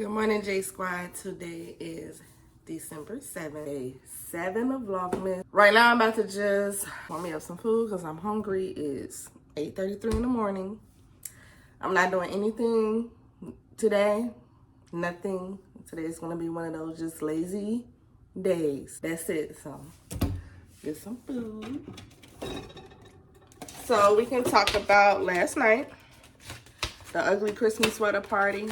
Good morning, J Squad. Today is December 7th, day 7 of Vlogmas. Right now, I'm about to just warm me up some food because I'm hungry. It's 8:33 in the morning. I'm not doing anything today. Nothing. Today's going to be one of those just lazy days. That's it. So, get some food. So, we can talk about last night. The ugly Christmas sweater party.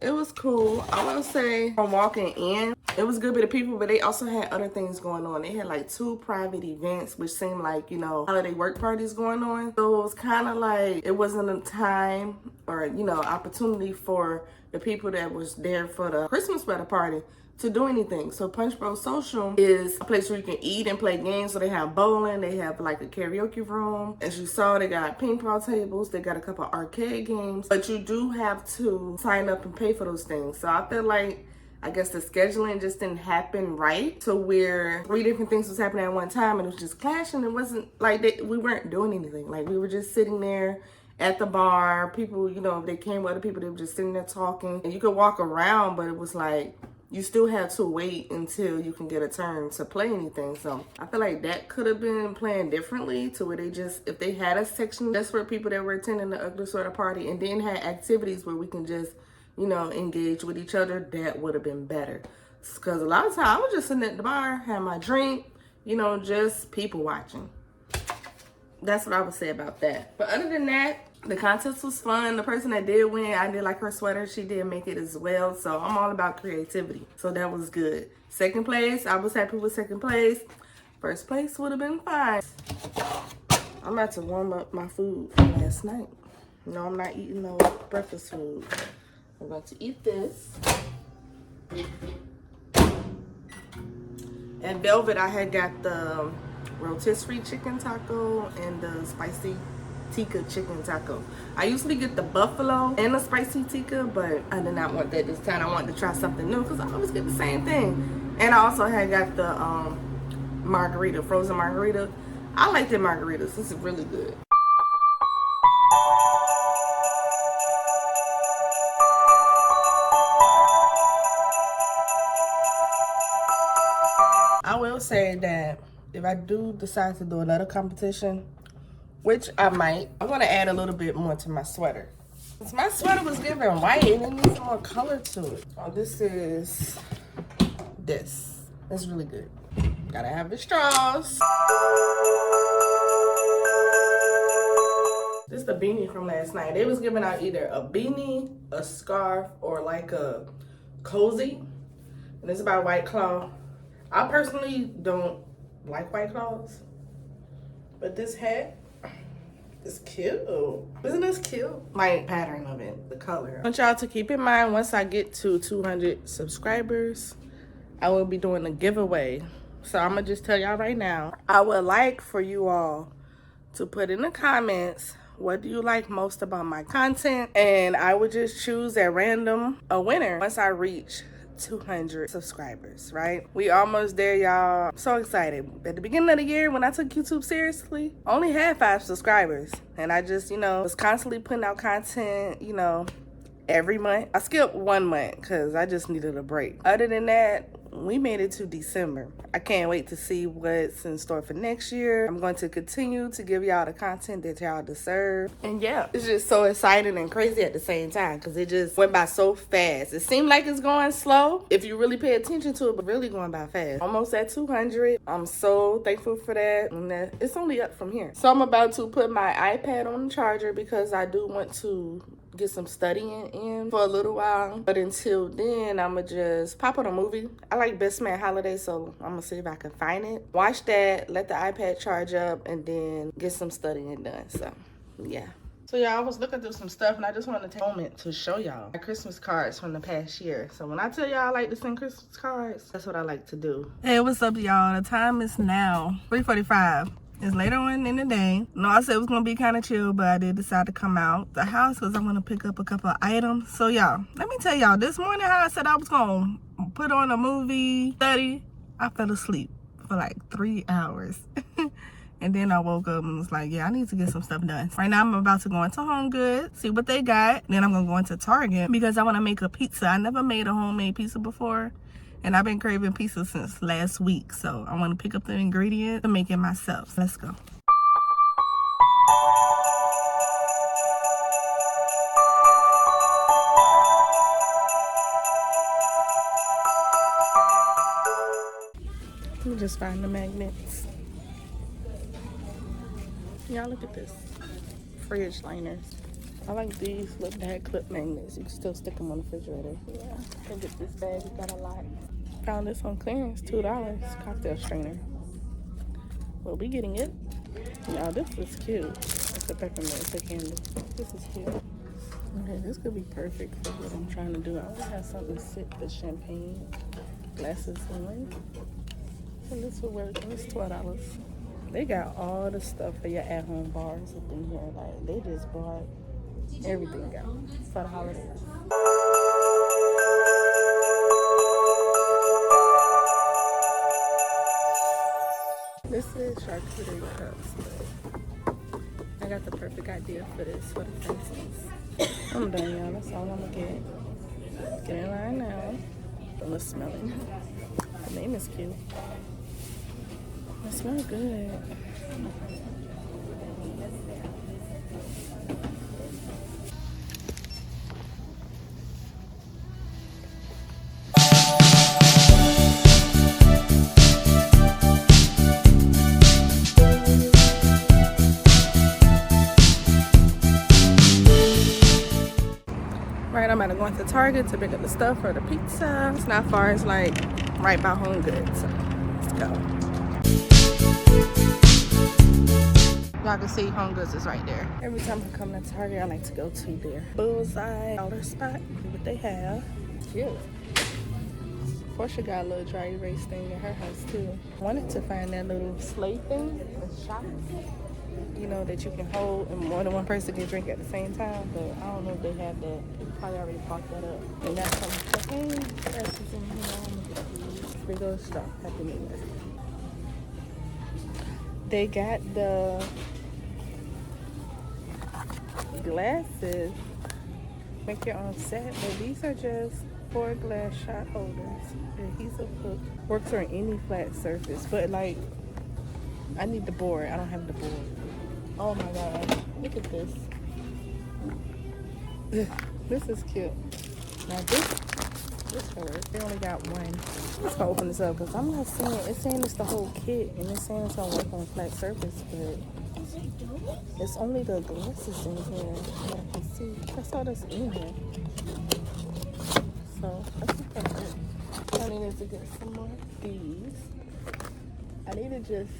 It was cool. I will say from walking in, it was a good bit of people, but they also had other things going on. They had like 2 private events, which seemed like, you know, holiday work parties going on. So it was kind of like it wasn't a time or, you know, opportunity for the people that was there for the Christmas sweater party to do anything. So Punch Bowl Social is a place where you can eat and play games. So they have bowling, they have like a karaoke room. As you saw, they got ping pong tables, they got a couple arcade games, but you do have to sign up and pay for those things. So I feel like, I guess the scheduling just didn't happen right to where 3 different things was happening at one time and it was just clashing. It wasn't like we weren't doing anything. Like we were just sitting there at the bar. People, you know, they came with other people, they were just sitting there talking. And you could walk around, but it was like, you still have to wait until you can get a turn to play anything. So I feel like that could have been planned differently to where they just, if they had a section just for people that were attending the ugly sweater party and then had activities where we can just, you know, engage with each other, that would have been better. Because a lot of times I was just sitting at the bar, had my drink, you know, just people watching. That's what I would say about that. But other than that, the contest was fun. The person that did win, I did like her sweater. She did make it as well. So I'm all about creativity. So that was good. Second place, I was happy with second place. First place would have been fine. I'm about to warm up my food from last night. No, I'm not eating no breakfast food. I'm going to eat this. At Velvet, I had got the rotisserie chicken taco and the spicy tikka chicken taco. I usually get the buffalo and the spicy tikka, but I did not want that this time. I wanted to try something new because I always get the same thing. And I also had got the margarita, frozen margarita. I like the margaritas. This is really good. I will say that if I do decide to do another competition, which I might, I'm gonna add a little bit more to my sweater. Since my sweater was giving white and it needs some more color to it. Oh, this is this. It's really good. Gotta have the straws. This is the beanie from last night. They was giving out either a beanie, a scarf, or like a cozy. And it's by White Claw. I personally don't like White Claws, but this hat is cute. Isn't this cute? Like pattern of it, the color. I want y'all to keep in mind, once I get to 200 subscribers, I will be doing a giveaway. So I'm gonna just tell y'all right now, I would like for you all to put in the comments, what do you like most about my content? And I would just choose at random a winner once I reach 200 subscribers, right? We almost there, y'all. I'm so excited. At the beginning of the year, when I took YouTube seriously, I only had 5 subscribers. And I just, you know, was constantly putting out content, you know, every month. I skipped 1 month because I just needed a break. Other than that, we made it to December. I can't wait to see what's in store for next year. I'm going to continue to give y'all the content that y'all deserve. And yeah, it's just so exciting and crazy at the same time because it just went by so fast. It seemed like it's going slow if you really pay attention to it, but really going by fast. Almost at 200. I'm so thankful for that. And it's only up from here. So I'm about to put my iPad on the charger because I do want to get some studying in for a little while. But until then, I'ma just pop on a movie. I like Best Man Holiday, so I'm gonna see if I can find it. Watch that, let the iPad charge up, and then get some studying done. So, yeah. So, y'all, I was looking through some stuff, and I just wanted to take a moment to show y'all my Christmas cards from the past year. So, when I tell y'all I like to send Christmas cards, that's what I like to do. Hey, what's up, y'all? The time is now 3:45. It's later on in the day. No, I said it was going to be kind of chill, but I did decide to come out the house because I'm going to pick up a couple of items. So, y'all, let me tell y'all, this morning how I said I was going to put on a movie, study, I fell asleep for like 3 hours. And then I woke up and was like, yeah, I need to get some stuff done. Right now, I'm about to go into Home Goods, see what they got. Then I'm going to go into Target because I want to make a pizza. I never made a homemade pizza before. And I've been craving pizza since last week. So I want to pick up the ingredients and make it myself. Let's go. Let me just find the magnets. Y'all look at this. Fridge liners. I like these little bag clip magnets. You can still stick them on the refrigerator. Yeah, I get this bag. We got a lot. Found this on clearance, $2. Cocktail strainer. We'll be getting it. Now this is cute. It's a peppermint. It's a candle. This is cute. Okay, this could be perfect for what I'm trying to do. I want to have something to sip the champagne glasses in. And this will work. It's $12. They got all the stuff for your at-home bars up in here. Like, they just brought everything out for the holidays. This is charcuterie cups, but I got the perfect idea for this, for the fancies. I'm done, y'all. That's all I'm gonna get. Get in line now. But let's smell it. The name is cute. It smells good. Right, I'm about to go into Target to pick up the stuff for the pizza. It's not far, it's like right by Home Goods. So let's go. Y'all can see Home Goods is right there. Every time I come to Target, I like to go to their Bullseye dollar spot. See what they have. Cute. Portia got a little dry erase thing in her house too. I wanted to find that little sleigh thing, the shot. You know, that you can hold and more than one person can drink at the same time. But I don't know if they have that. They probably already parked that up. And got some champagne glasses in here. Big old straw. Happy New Year. They got the glasses. Make your own set. But these are just 4 glass shot holders. The adhesive hook works on any flat surface. But like, I need the board. I don't have the board. Oh my god, look at this. This is cute. Now this hurts. They only got one. Let's go open this up because I'm not seeing it. It's saying it's the whole kit and it's saying it's gonna work on a flat surface, but it's only the glasses in here that I can see. That's all that's in here. So that's okay. I needed to get some more of these. I need to just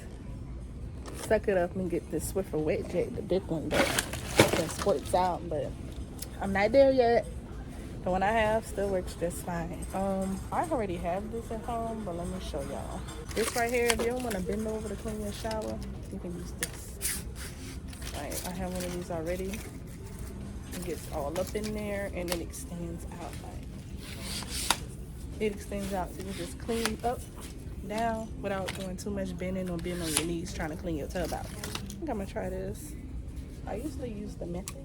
suck it up and get this Swiffer Wet Jet, the big one that squirts out, but I'm not there yet. The one I have still works just fine. I already have this at home, but let me show y'all. This right here, if you don't want to bend over to clean your shower, you can use this. Right, I have one of these already. It gets all up in there and it extends out. Like, it extends out so you can just clean up down without doing too much bending or being on your knees trying to clean your tub out. I think I'm gonna try this. I usually use the Method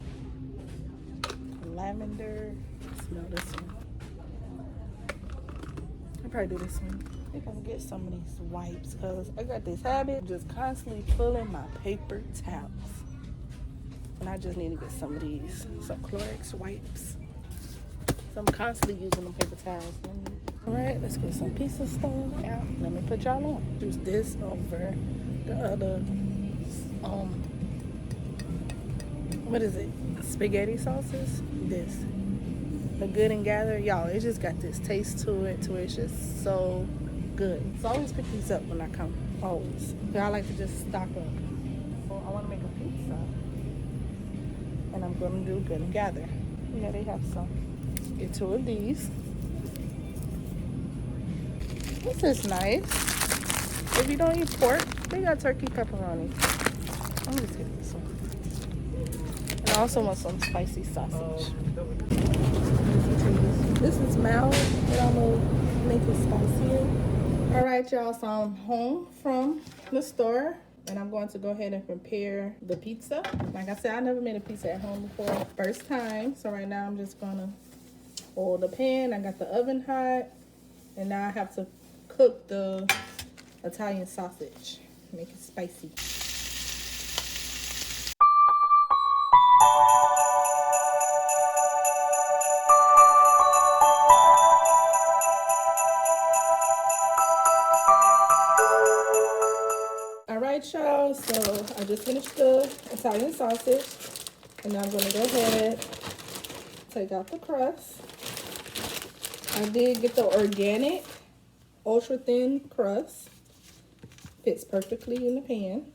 lavender. Smell this one. I'll probably do this one. I think I'm gonna get some of these wipes because I got this habit of just constantly pulling my paper towels, and I just need to get some of these, some Clorox wipes. So I'm constantly using the paper towels. All right, let's get some pizza stuff out. Let me put y'all on. Use this over the other, what is it? Spaghetti sauces. This, the Good and Gather. Y'all, it just got this taste to it, to it's just so good. So I always pick these up when I come, always. I like to just stock up. So I want to make a pizza, and I'm going to do Good and Gather. Yeah, they have some. Get 2 of these. This is nice. If you don't eat pork, they got turkey pepperoni. I'm just getting this one. And I also want some spicy sausage. This is mild, but I'm gonna make it spicier. All right, y'all, so I'm home from the store. And I'm going to go ahead and prepare the pizza. Like I said, I never made a pizza at home before. First time. So right now I'm just gonna oil the pan. I got the oven hot. And now I have to cook the Italian sausage. Make it spicy. Alright, y'all, so I just finished the Italian sausage, and now I'm going to go ahead, take out the crust. I did get the organic, ultra thin crust. Fits perfectly in the pan.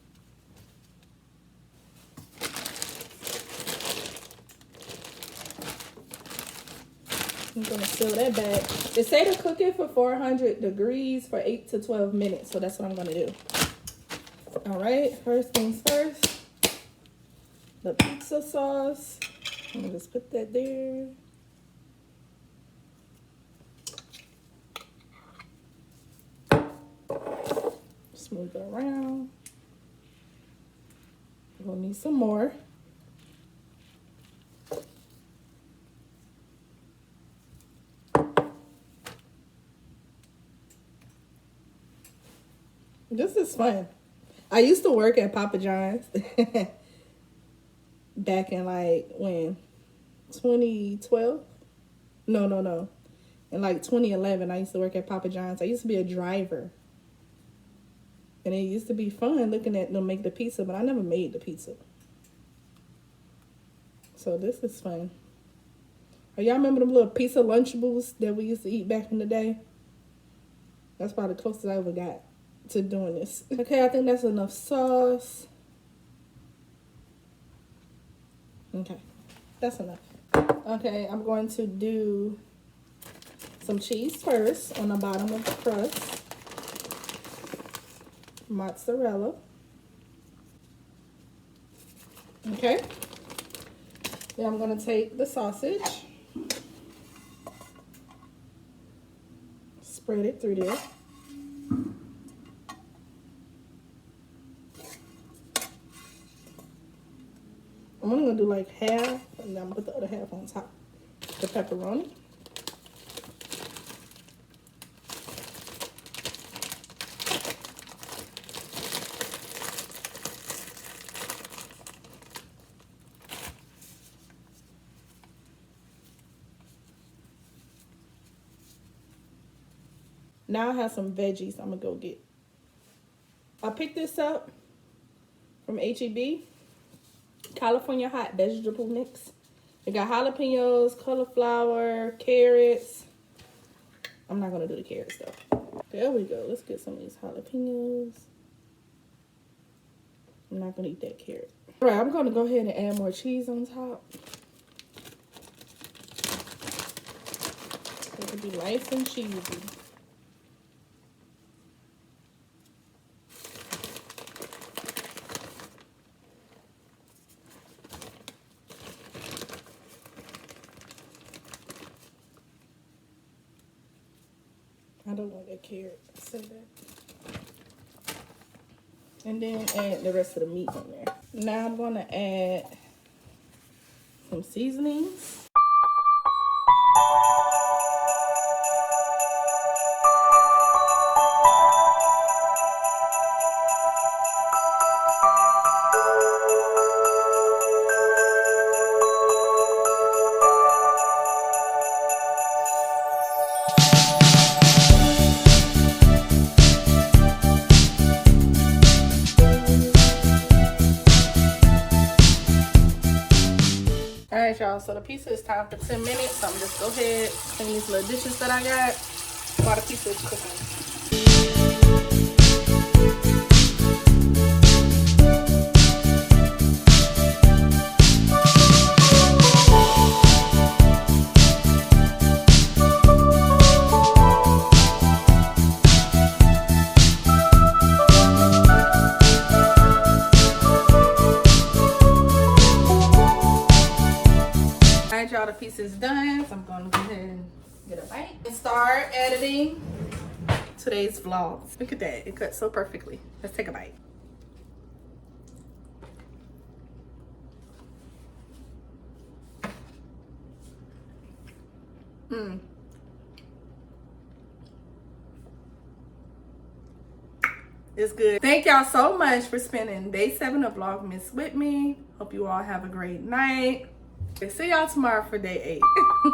I'm going to seal that back. They say to cook it for 400 degrees for 8 to 12 minutes, so that's what I'm going to do. All right, first things first, the pizza sauce. I'm gonna just put that there. Smooth it around. We'll need some more. This is fun. I used to work at Papa John's back in like when 2012. No. In like 2011, I used to work at Papa John's. I used to be a driver. And it used to be fun looking at them make the pizza, but I never made the pizza. So this is fun. Oh, y'all remember them little pizza Lunchables that we used to eat back in the day? That's probably the closest I ever got to doing this. Okay, I think that's enough sauce. Okay, that's enough. Okay, I'm going to do some cheese first on the bottom of the crust. Mozzarella. Okay. Then I'm going to take the sausage. Spread it through there. I'm only going to do like half, and then I'm going to put the other half on top. The pepperoni. Now I have some veggies I'm going to go get. I picked this up from H-E-B. California hot vegetable mix. It got jalapenos, cauliflower, carrots. I'm not going to do the carrots though. There we go. Let's get some of these jalapenos. I'm not going to eat that carrot. All right, I'm going to go ahead and add more cheese on top. It will be nice and cheesy. I don't want that carrot. Say that. And then add the rest of the meat on there. Now I'm going to add some seasonings. Alright y'all, so the pizza is time for 10 minutes. So I'm just go ahead, clean these little dishes that I got while the pizza is cooking. Y'all, the pizza is done, so I'm gonna go ahead and get a bite and start editing today's vlogs. Look at that, it cut so perfectly. Let's take a bite. It's good. Thank y'all so much for spending day 7 of Vlogmas with me. Hope you all have a great night. See y'all tomorrow for day 8.